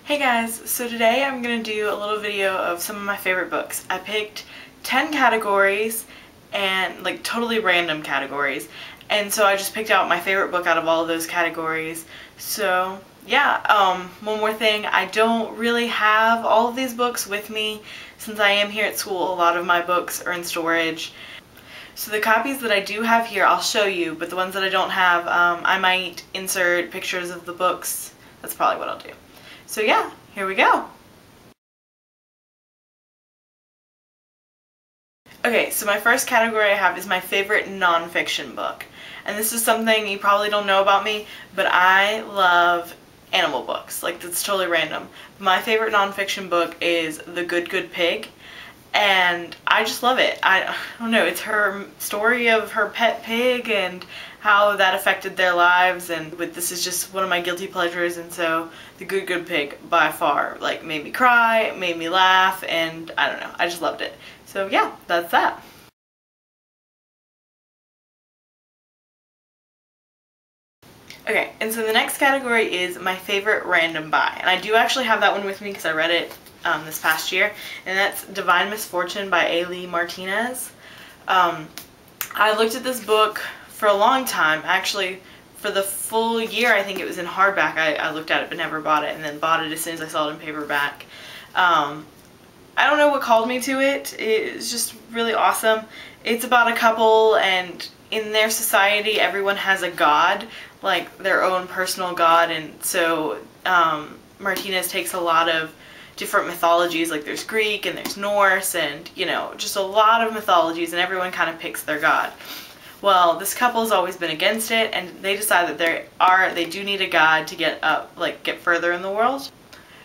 Hey guys, so today I'm going to do a little video of some of my favorite books. I picked 10 categories and like totally random categories, and so I just picked out my favorite book out of all of those categories. So yeah, one more thing, I don't really have all of these books with me since I am here at school. A lot of my books are in storage. So the copies that I do have here I'll show you, but the ones that I don't have, I might insert pictures of the books. That's probably what I'll do. So yeah, here we go. Okay, so my first category I have is my favorite nonfiction book. And this is something you probably don't know about me, but I love animal books. Like, that's totally random. My favorite nonfiction book is The Good Pig, and I just love it. I don't know, it's her story of her pet pig and how that affected their lives, and this is just one of my guilty pleasures, and so The Good Pig by far like made me cry, made me laugh, and I don't know, I just loved it. So yeah, that's that. Okay, and so the next category is my favorite random buy, and I do actually have that one with me because I read it this past year, and that's Divine Misfortune by A. Martinez. I looked at this book for a long time, actually for the full year. I think it was in hardback. I looked at it but never bought it, and then bought it as soon as I saw it in paperback. I don't know what called me to it. It's just really awesome. It's about a couple, and in their society everyone has a god, like their own personal god, and so Martinez takes a lot of different mythologies, like there's Greek and there's Norse and, you know, just a lot of mythologies, and everyone kind of picks their god. Well, this couple's always been against it, and they decide that they do need a god to get up, like get further in the world.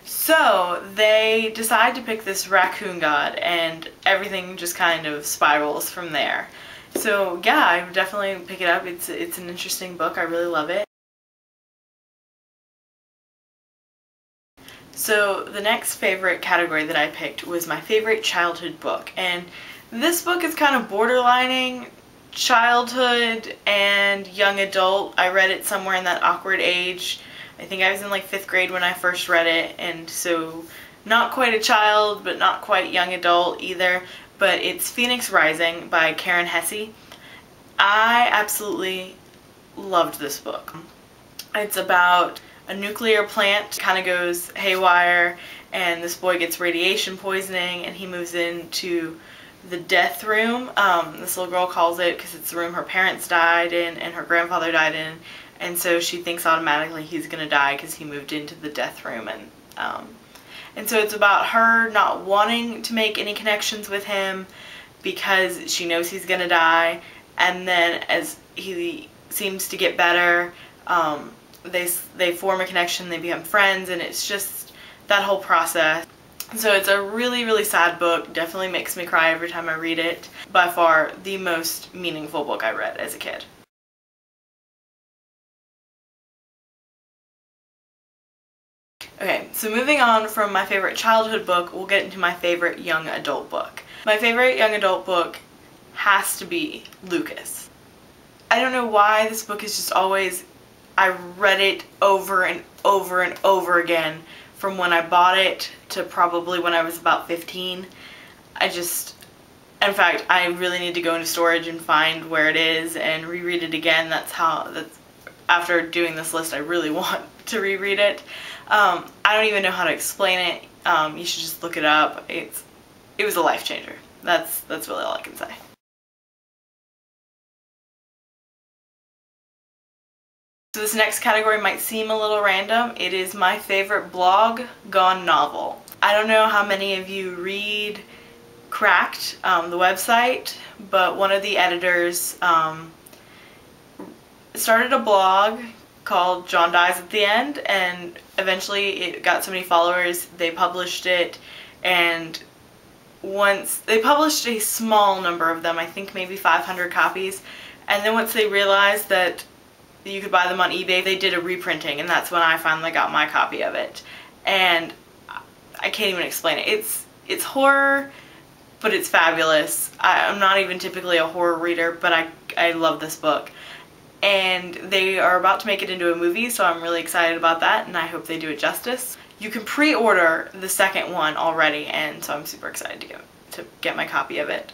So they decide to pick this raccoon god, and everything just kind of spirals from there. So yeah, I would definitely pick it up. It's an interesting book. I really love it. So the next favorite category that I picked was my favorite childhood book, and this book is kind of borderlining childhood and young adult. I read it somewhere in that awkward age. I think I was in like 5th grade when I first read it, and so not quite a child but not quite young adult either. But it's Phoenix Rising by Hesse. I absolutely loved this book. It's about a nuclear plant kind of goes haywire, and this boy gets radiation poisoning, and he moves into the death room. This little girl calls it because it's the room her parents died in and her grandfather died in, and so she thinks automatically he's gonna die because he moved into the death room. And so it's about her not wanting to make any connections with him because she knows he's gonna die, and then as he seems to get better, they form a connection, they become friends, and it's just that whole process. So it's a really, really sad book. Definitely makes me cry every time I read it. By far the most meaningful book I read as a kid. Okay, so moving on from my favorite childhood book, we'll get into my favorite young adult book. My favorite young adult book has to be Lucas. I don't know why this book is just always, I read it over and over and over again from when I bought it to probably when I was about 15. In fact, I really need to go into storage and find where it is and reread it again. After doing this list, I really want to reread it. I don't even know how to explain it. You should just look it up. It was a life changer. That's really all I can say. So this next category might seem a little random. It is my favorite blog gone novel. I don't know how many of you read Cracked, the website, but one of the editors started a blog called John Dies at the End, and eventually it got so many followers they published it, and once they published a small number of them, I think maybe 500 copies, and then once they realized that you could buy them on eBay, they did a reprinting, and that's when I finally got my copy of it. And I can't even explain it. It's horror, but it's fabulous. I'm not even typically a horror reader, but I love this book. And they are about to make it into a movie, so I'm really excited about that, and I hope they do it justice. you can pre-order the second one already, and so I'm super excited to get my copy of it.